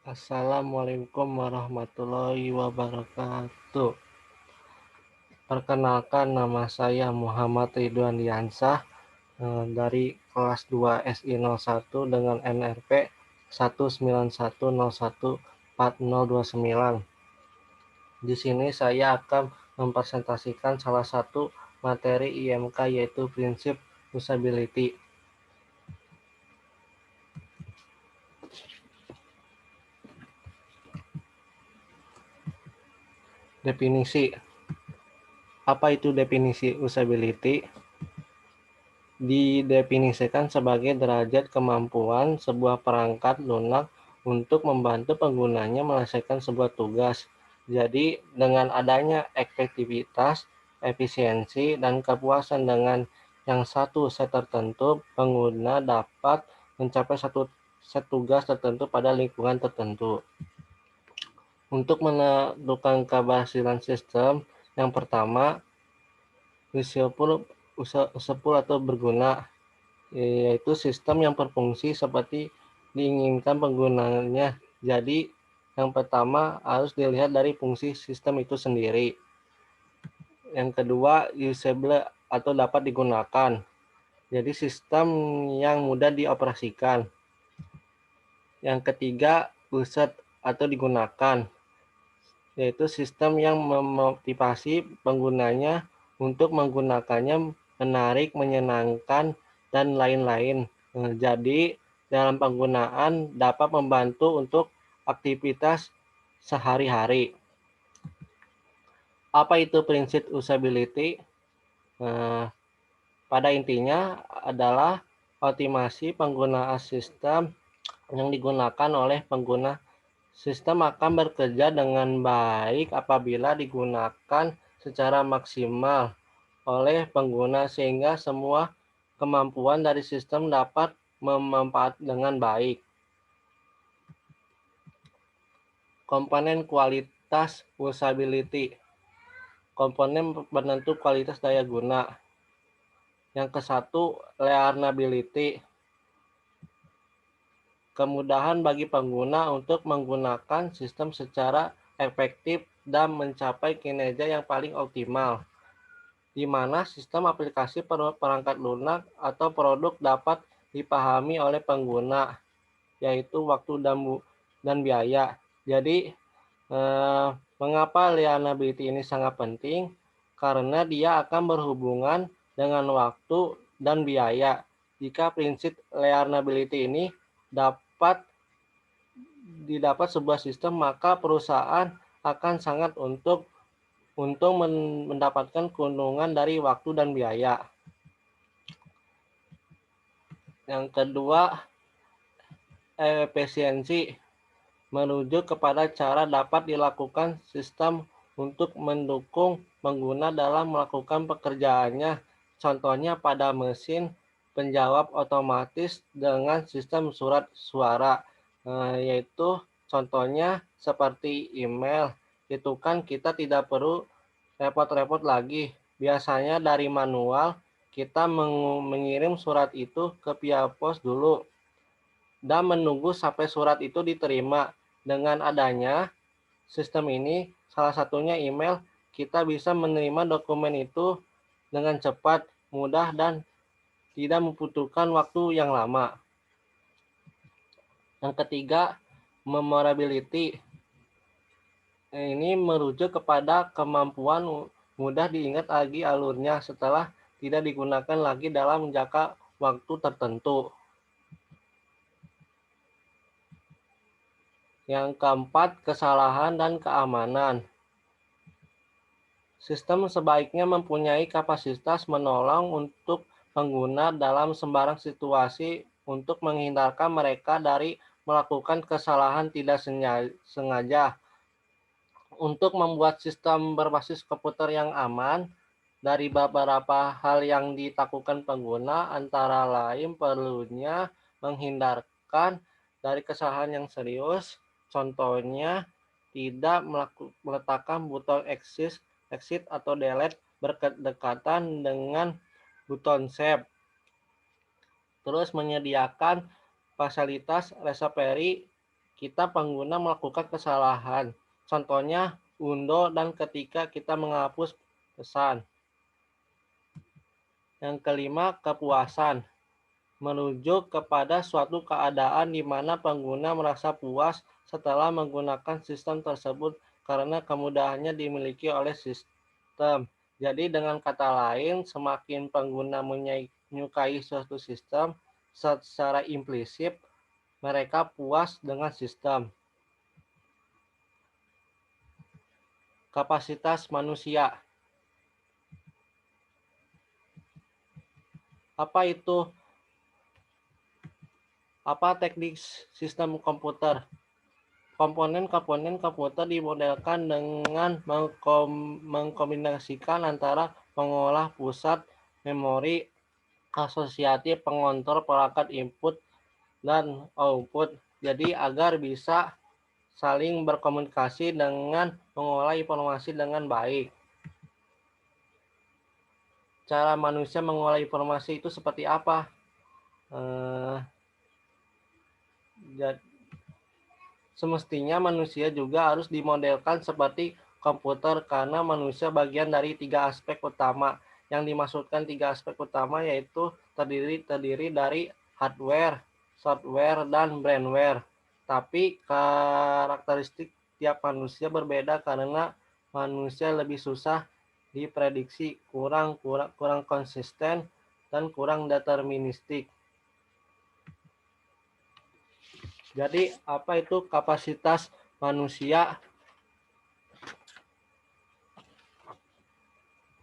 Assalamualaikum warahmatullahi wabarakatuh. Perkenalkan, nama saya Muhammad Ridwan Diansah dari kelas 2 SI01 dengan NRP 191014029. Di sini saya akan mempresentasikan salah satu materi IMK, yaitu prinsip usability. Definisi. Apa itu definisi usability? Didefinisikan sebagai derajat kemampuan sebuah perangkat lunak untuk membantu penggunanya menyelesaikan sebuah tugas. Jadi, dengan adanya efektivitas, efisiensi, dan kepuasan dengan yang satu set tertentu, pengguna dapat mencapai satu set tugas tertentu pada lingkungan tertentu. Untuk menentukan keberhasilan sistem, yang pertama, useful atau berguna, yaitu sistem yang berfungsi seperti diinginkan penggunanya. Jadi, yang pertama harus dilihat dari fungsi sistem itu sendiri. Yang kedua, usable atau dapat digunakan. Jadi, sistem yang mudah dioperasikan. Yang ketiga, used atau digunakan, yaitu sistem yang memotivasi penggunanya untuk menggunakannya, menarik, menyenangkan, dan lain-lain. Jadi, dalam penggunaan dapat membantu untuk aktivitas sehari-hari. Apa itu prinsip usability? Pada intinya adalah optimasi penggunaan sistem yang digunakan oleh pengguna. Sistem akan bekerja dengan baik apabila digunakan secara maksimal oleh pengguna, sehingga semua kemampuan dari sistem dapat memanfaat dengan baik. Komponen kualitas usability. Komponen penentu kualitas daya guna. Yang ke-1, learnability. Kemudahan bagi pengguna untuk menggunakan sistem secara efektif dan mencapai kinerja yang paling optimal, di mana sistem aplikasi perangkat lunak atau produk dapat dipahami oleh pengguna, yaitu waktu dan biaya. Jadi, mengapa learnability ini sangat penting? Karena dia akan berhubungan dengan waktu dan biaya. Jika prinsip learnability ini didapat sebuah sistem, maka perusahaan akan sangat untung mendapatkan keuntungan dari waktu dan biaya. Yang kedua, efisiensi, merujuk kepada cara dapat dilakukan sistem untuk mendukung pengguna dalam melakukan pekerjaannya. Contohnya pada mesin penjawab otomatis dengan sistem surat suara, yaitu contohnya seperti email. Itu kan kita tidak perlu repot-repot lagi. Biasanya dari manual kita mengirim surat itu ke via pos dulu dan menunggu sampai surat itu diterima. Dengan adanya sistem ini, salah satunya email, kita bisa menerima dokumen itu dengan cepat, mudah, dan tidak membutuhkan waktu yang lama. Yang ketiga, memorability. Ini merujuk kepada kemampuan mudah diingat lagi alurnya setelah tidak digunakan lagi dalam jangka waktu tertentu. Yang keempat, kesalahan dan keamanan. Sistem sebaiknya mempunyai kapasitas menolong untuk pengguna dalam sembarang situasi untuk menghindarkan mereka dari melakukan kesalahan tidak sengaja. Untuk membuat sistem berbasis komputer yang aman, dari beberapa hal yang ditakutkan pengguna, antara lain perlunya menghindarkan dari kesalahan yang serius. Contohnya, tidak meletakkan buton exit atau delete berdekatan dengan buton save. Terus menyediakan fasilitas recovery kita pengguna melakukan kesalahan. Contohnya, undo dan ketika kita menghapus pesan. Yang kelima, kepuasan. Menuju kepada suatu keadaan di mana pengguna merasa puas setelah menggunakan sistem tersebut karena kemudahannya dimiliki oleh sistem. Jadi dengan kata lain, semakin pengguna menyukai suatu sistem, secara implisit mereka puas dengan sistem. Kapasitas manusia. Apa itu? Apa teknik sistem komputer? Komponen-komponen komputer dimodelkan dengan mengkombinasikan antara pengolah pusat, memori, asosiatif, pengontrol perangkat input dan output. Jadi agar bisa saling berkomunikasi dengan mengolah informasi dengan baik. Cara manusia mengolah informasi itu seperti apa? Semestinya manusia juga harus dimodelkan seperti komputer karena manusia bagian dari 3 aspek utama. Yang dimaksudkan 3 aspek utama yaitu terdiri dari hardware, software, dan brainware. Tapi karakteristik tiap manusia berbeda karena manusia lebih susah diprediksi, kurang konsisten, dan kurang deterministik. Jadi apa itu kapasitas manusia?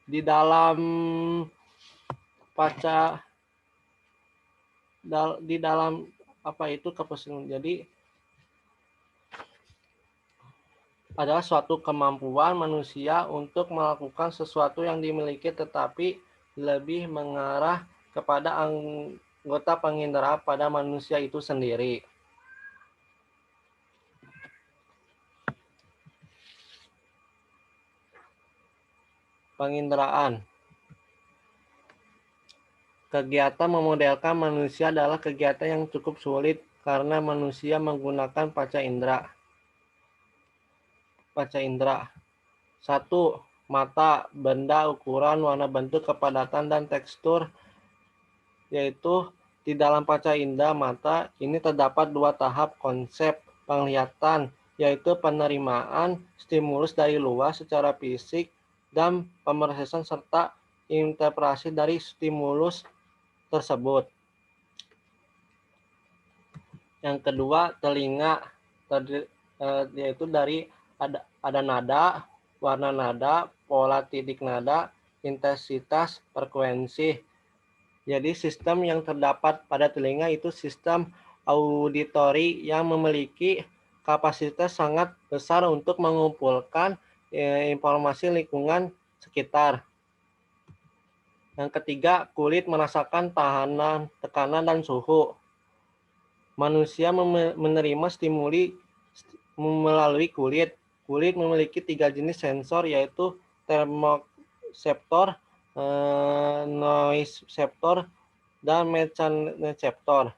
Di dalam apa itu kapasitas? Jadi adalah suatu kemampuan manusia untuk melakukan sesuatu yang dimiliki tetapi lebih mengarah kepada anggota pengindera pada manusia itu sendiri. Penginderaan. Kegiatan memodelkan manusia adalah kegiatan yang cukup sulit karena manusia menggunakan panca indera. Panca indera. 1. Mata, benda, ukuran, warna bentuk, kepadatan, dan tekstur. Yaitu di dalam panca indera mata ini terdapat 2 tahap konsep penglihatan, yaitu penerimaan stimulus dari luar secara fisik dan pemrosesan serta interpretasi dari stimulus tersebut. Yang kedua, telinga, yaitu dari ada nada, warna nada, pola titik nada, intensitas, frekuensi. Jadi sistem yang terdapat pada telinga itu sistem auditori yang memiliki kapasitas sangat besar untuk mengumpulkan informasi lingkungan sekitar. Yang ketiga, kulit merasakan tekanan dan suhu. Manusia menerima stimuli melalui kulit. Kulit memiliki 3 jenis sensor yaitu termoseptor, noise receptor, dan mechanoreceptor.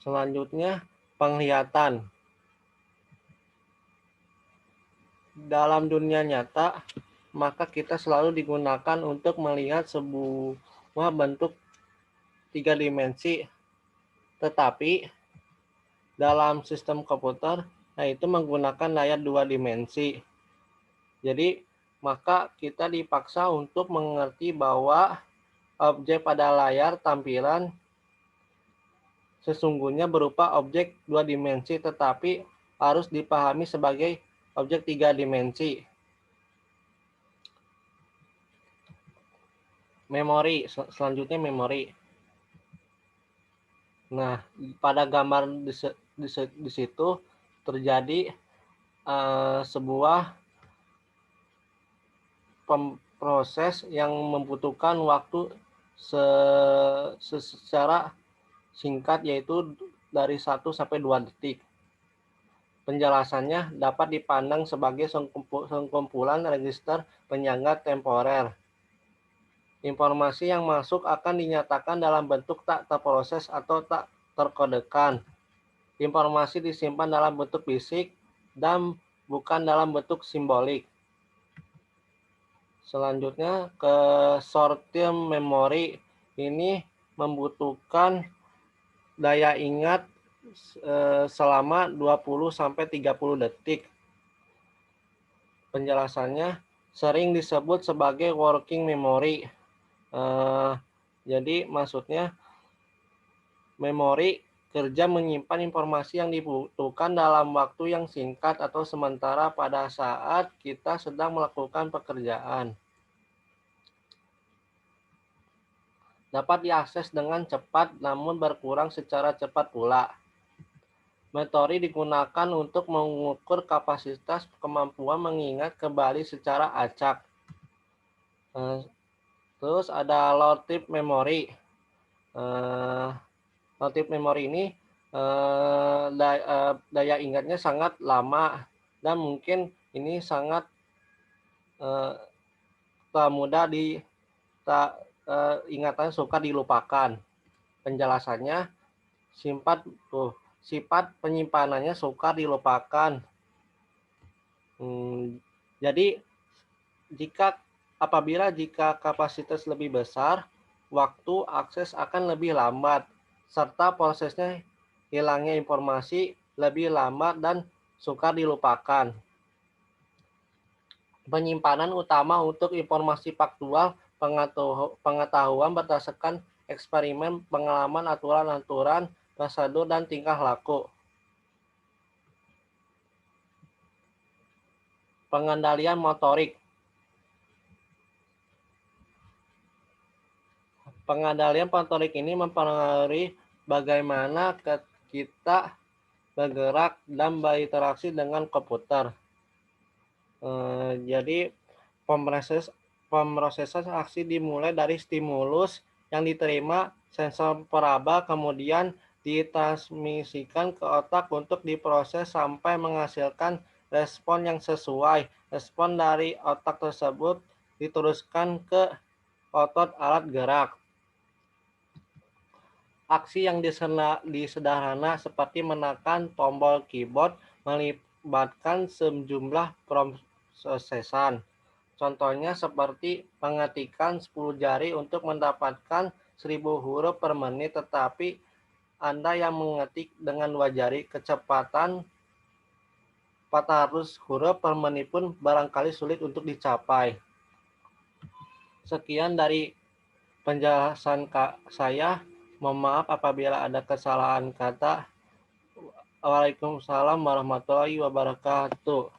Selanjutnya, penglihatan. Dalam dunia nyata, maka kita selalu digunakan untuk melihat sebuah bentuk 3 dimensi. Tetapi dalam sistem komputer, yaitu menggunakan layar 2 dimensi. Jadi, maka kita dipaksa untuk mengerti bahwa objek pada layar tampilan sesungguhnya berupa objek 2 dimensi tetapi harus dipahami sebagai objek 3 dimensi. Memori, selanjutnya memori. Nah, pada gambar di situ terjadi sebuah proses yang membutuhkan waktu secara singkat yaitu dari 1 sampai 2 detik. Penjelasannya dapat dipandang sebagai sekumpulan register penyangga temporer. Informasi yang masuk akan dinyatakan dalam bentuk tak terproses atau tak terkodekan. Informasi disimpan dalam bentuk fisik dan bukan dalam bentuk simbolik. Selanjutnya ke short-term memory. Ini membutuhkan daya ingat selama 20-30 detik. Penjelasannya sering disebut sebagai working memory. Jadi maksudnya memori kerja menyimpan informasi yang dibutuhkan dalam waktu yang singkat atau sementara pada saat kita sedang melakukan pekerjaan. Dapat diakses dengan cepat namun berkurang secara cepat pula. Metode digunakan untuk mengukur kapasitas kemampuan mengingat kembali secara acak. Terus ada low-type memory. Low-type memory ini daya ingatnya sangat lama dan mungkin ini sangat tak mudah ingatan suka dilupakan. Penjelasannya sifat penyimpanannya sukar dilupakan. Jadi apabila kapasitas lebih besar, waktu akses akan lebih lambat, serta prosesnya hilangnya informasi lebih lambat dan sukar dilupakan. Penyimpanan utama untuk informasi faktual, pengetahuan berdasarkan eksperimen, pengalaman, aturan-aturan, prosedur, dan tingkah laku. Pengendalian motorik. Pengendalian motorik ini mempengaruhi bagaimana kita bergerak dan berinteraksi dengan komputer. Jadi pemrosesan aksi dimulai dari stimulus yang diterima sensor peraba, kemudian ditransmisikan ke otak untuk diproses sampai menghasilkan respon yang sesuai. Respon dari otak tersebut diteruskan ke otot alat gerak. Aksi yang disederhana seperti menekan tombol keyboard melibatkan sejumlah prosesan. Contohnya seperti mengetikkan 10 jari untuk mendapatkan 1000 huruf per menit, tetapi Anda yang mengetik dengan 2 jari, kecepatan 400 huruf per menit pun barangkali sulit untuk dicapai. Sekian dari penjelasan saya. Mohon maaf apabila ada kesalahan kata. Waalaikumsalam warahmatullahi wabarakatuh.